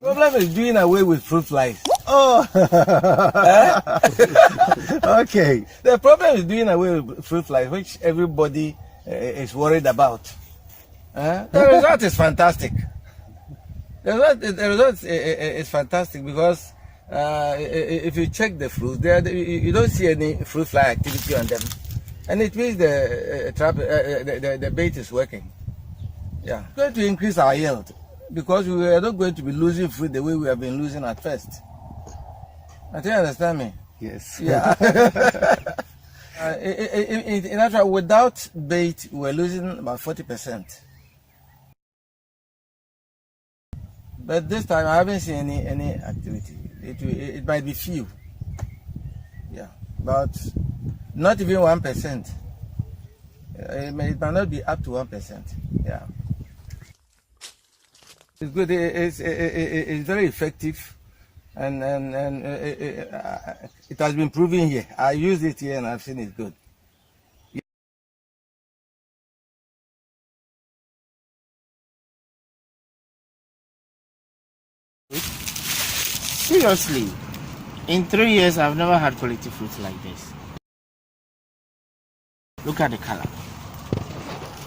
Problem is doing away with fruit flies. Oh, okay. The problem is doing away with fruit flies, which everybody is worried about. The result is fantastic. The result is fantastic because if you check the fruit, you don't see any fruit fly activity on them, and it means the bait is working. Yeah, it's going to increase our yield because we are not going to be losing fruit the way we have been losing at first. I think you understand me. Yes. Yeah. In actual, without bait, we're losing about 40%. But this time, I haven't seen any activity. It might be few. Yeah, but not even 1%. It might not be up to 1%. Yeah. It's good. It's very effective. And it has been proven here. I used it here and I've seen it good. Seriously, in 3 years I've never had quality fruit like this. Look at the color.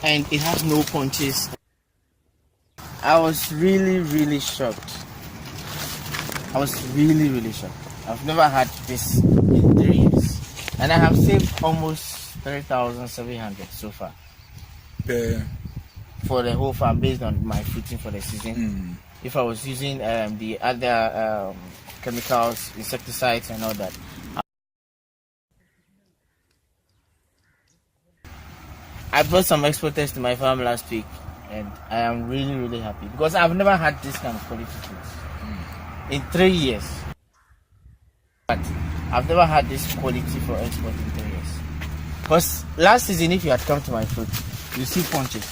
And it has no punches. I was really shocked. I was really shocked. I've never had this in 3 years. And I have saved almost 3,700 so far. For the whole farm based on my fruiting for the season. If I was using the other chemicals, insecticides and all that. I brought some exporters to my farm last week and I am really happy because I've never had this kind of quality fruit in 3 years. But I've never had this quality for export in 3 years. Because last season, if you had come to my fruit, you see punches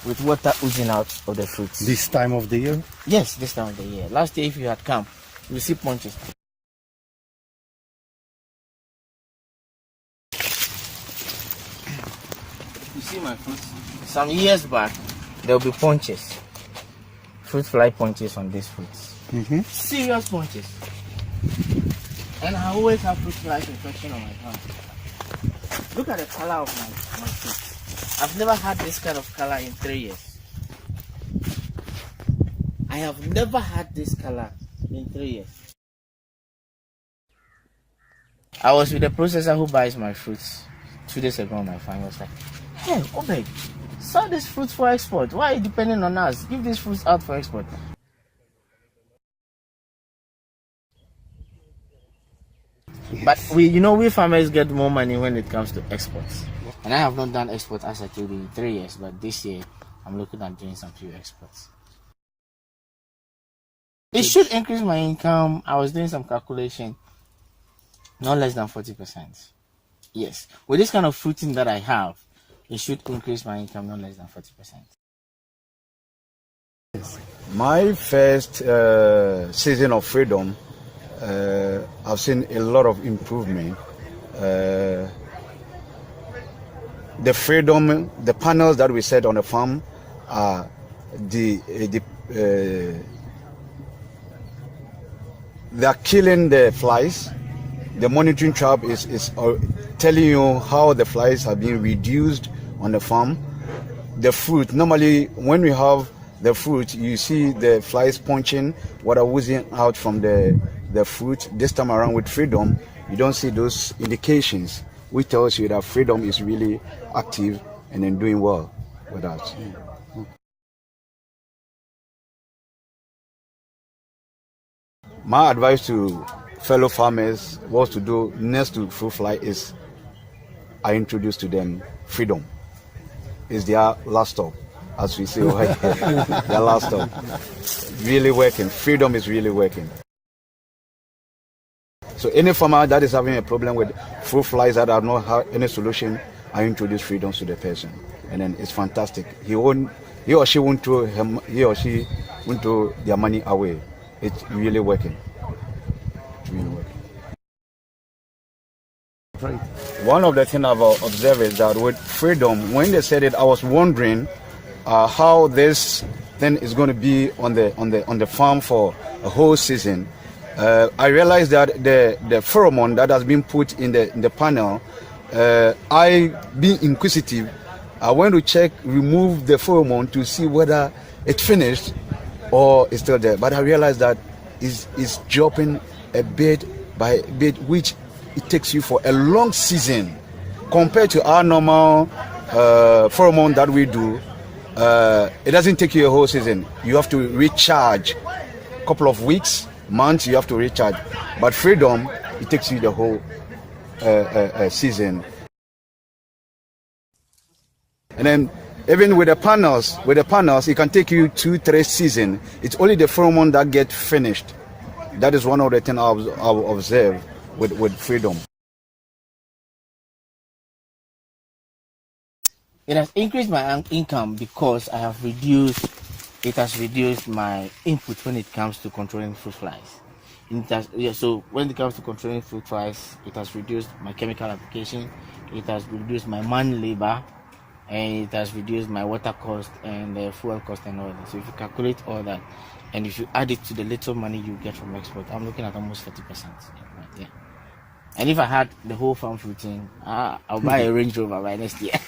with water oozing out of the fruits. This time of the year? Yes, this time of the year. Last year, if you had come, you see punches. You see my fruits? Some years back, there will be punches. Fruit fly punches on these fruits. Serious punches. And I always have fruit fly infection on my hand. Look at the color of my fruit. I've never had this kind of color in 3 years. I have never had this color in 3 years. I was with the processor who buys my fruits 2 days ago on my farm. I was like, hey, Obed, sell this fruit for export. Why are you depending on us? Give these fruits out for export. But we farmers get more money when it comes to exports. And I have not done export as I told you in 3 years, but this year I'm looking at doing some few exports. It should increase my income. I was doing some calculation, not less than 40%. Yes, with this kind of fruiting that I have, it should increase my income not less than 40%. My first season of freedom, I've seen a lot of improvement. The freedom, the panels that we set on the farm, they are killing the flies. The monitoring trap is telling you how the flies are being reduced on the farm. The fruit, normally when we have the fruit, you see the flies punching, what are oozing out from the fruit. This time around with freedom, you don't see those indications, which tells you that freedom is really active and then doing well with us. My advice to fellow farmers, what to do next to fruit fly is I introduce to them freedom. It's their last stop, as we say right here. Their last stop. Really working. Freedom is really working. So any farmer that is having a problem with fruit flies that have not had any solution, I introduce freedom to the person, and then it's fantastic. He or she won't throw their money away. It's really working. Right. One of the things I've observed is that with freedom, when they said it, I was wondering how this then it's going to be on the farm for a whole season. I realized that the pheromone that has been put in the panel, I being inquisitive, I went to check, remove the pheromone to see whether it finished or it's still there. But I realized that it's dropping a bit by bit, which it takes you for a long season compared to our normal pheromone that we do. It doesn't take you a whole season. You have to recharge a couple of weeks, months, you have to recharge. But Freedom, it takes you the whole season. And then even with the panels, it can take you 2-3 seasons. It's only the pheromone that get finished. That is one of the things I've observed with Freedom. It has increased my income because it has reduced my input when it comes to controlling fruit flies. So when it comes to controlling fruit flies, it has reduced my chemical application, it has reduced my man labor, and it has reduced my water cost and fuel cost and all that. So if you calculate all that, and if you add it to the little money you get from export, I'm looking at almost 40%. Yeah. And if I had the whole farm fruiting, I'll buy a Range Rover by next year.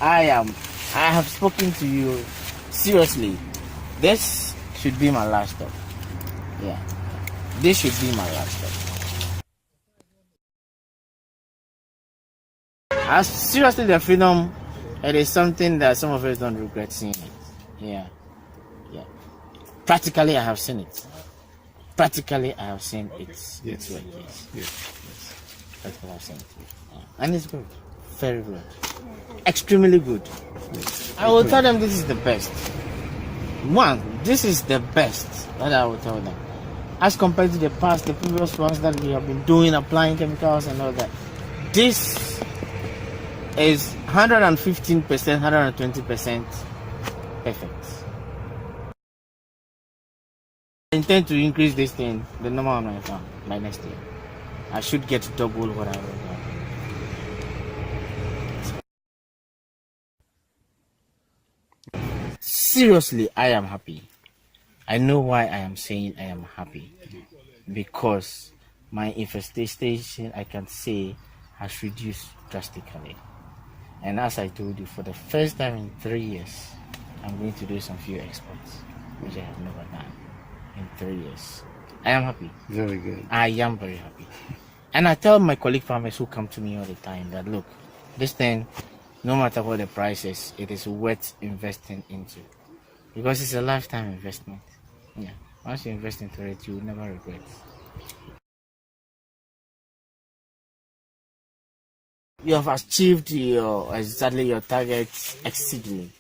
I have spoken to you seriously. This should be my last stop. Yeah. This should be my last stop. As seriously, the Freedom, it is something that some of us don't regret seeing it. Yeah. Yeah. Practically, I have seen it. Practically, I have seen it. Yes. It's like this. Yes. Practically, I have seen it. Yeah. And it's good. Very good. Extremely good. Yes. I will tell them this is the best. This is the best that I will tell them. As compared to the previous ones that we have been doing, applying chemicals and all that. This is 115%, 120% perfect. I intend to increase this thing, the number on my farm, by next year. I should get double what I already have. Seriously, I am happy. I know why I am saying I am happy. Because my infestation, I can say, has reduced drastically. And as I told you, for the first time in 3 years, I'm going to do some few exports, which I have never done in 3 years. I am happy. Very good. I am very happy. And I tell my colleague farmers who come to me all the time that, look, this thing, no matter what the price is, it is worth investing into. Because it's a lifetime investment. Yeah. Once you invest into it, you will never regret. You have achieved exactly your targets exceedingly.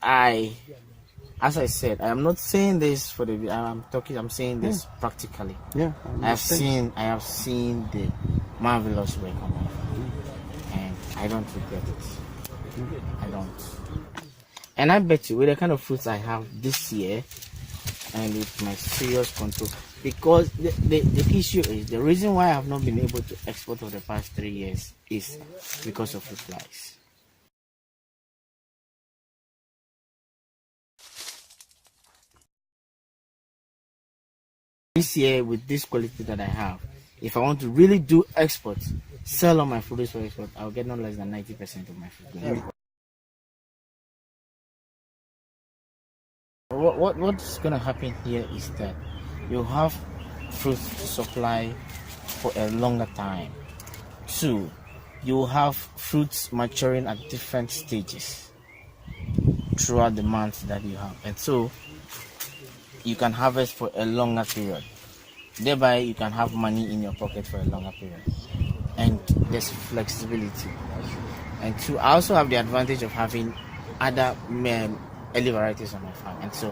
As I said, I am not saying this for the. I'm saying this practically. Yeah. I have seen the marvelous work on my farm, and I don't regret it. I don't. And I bet you, with the kind of fruits I have this year, and with my serious control, because the issue is, the reason why I have not been able to export for the past 3 years is because of fruit flies. This year, with this quality that I have, if I want to really do exports, sell all my fruits for export, I'll get no less than 90% of my fruit. What's going to happen here is that you have fruit supply for a longer time. 2, you have fruits maturing at different stages throughout the months that you have, and so you can harvest for a longer period. Thereby, you can have money in your pocket for a longer period, and there's flexibility. And 2, I also have the advantage of having other early varieties on my farm, and so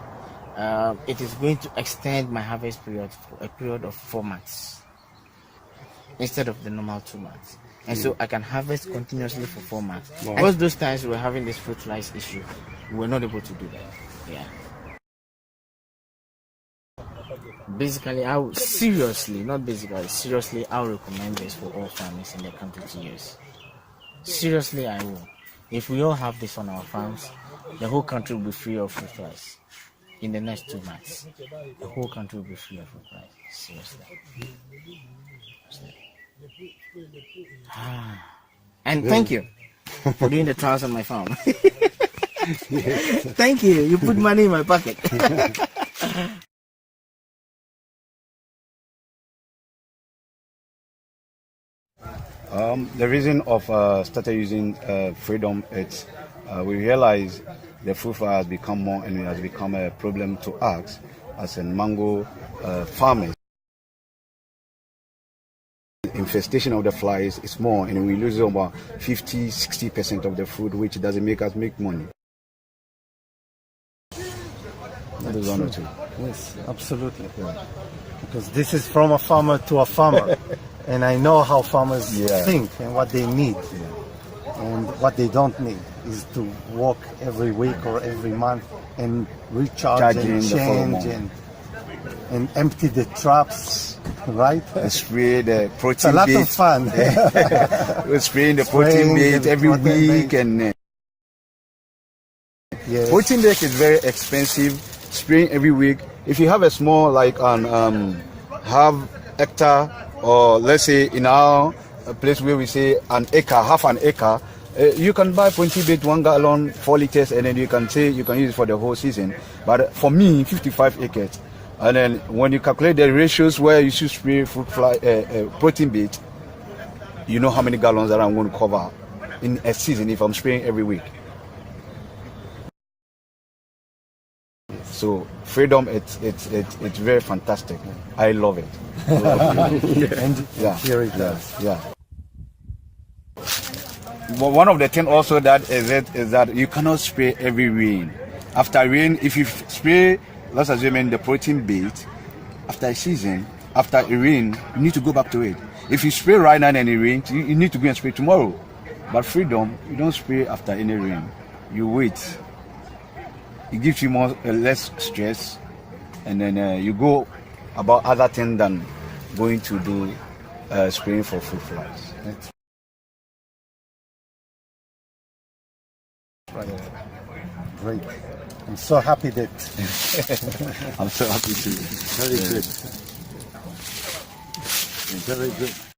it is going to extend my harvest period for a period of 4 months instead of the normal 2 months, and so I can harvest continuously for 4 months. Wow. Because those times we were having this fruit flies issue, we were not able to do that. Yeah. basically, I would seriously, not basically, seriously, I would recommend this for all farmers in the country to use. Seriously, I will. If we all have this on our farms, the whole country will be free of fruit flies in the next 2 months. The whole country will be free of fruit flies. Seriously. And thank you for doing the trials on my farm. Thank you. You put money in my pocket. The reason of started using Freedom, it's we realize the fruit fly has become more and it has become a problem to us as a mango farmers. Infestation of the flies is more, and we lose about 50-60% of the food, which doesn't make us make money. That is one or two. Yes, absolutely. Because this is from a farmer to a farmer. And I know how farmers think and what they need. And what they don't need is to walk every week or every month and recharge and change and empty the traps, right? Spray the protein It's a lot bait. of fun. We're spraying the protein bait every week. And protein bait is very expensive. Spraying every week. If you have a small, like half hectare, or let's say in our place where we say an acre, half an acre, you can buy protein bait 1 gallon, 4 liters, and then you can use it for the whole season. But for me, 55 acres. And then when you calculate the ratios where you should spray fruit fly protein bait, you know how many gallons that I'm going to cover in a season if I'm spraying every week. So Freedom, it's very fantastic. I love it. And here it does. Yeah. But one of the things also that is that you cannot spray every rain. After rain, if you spray, let's assume the protein bait, after a season, after a rain, you need to go back to it. If you spray right now and it rains, you need to go and spray tomorrow. But Freedom, you don't spray after any rain. You wait. It gives you less stress, and then you go about other things than going to do spraying for fruit flies. Right. Great. I'm so happy that I'm so happy to. very good. Very good.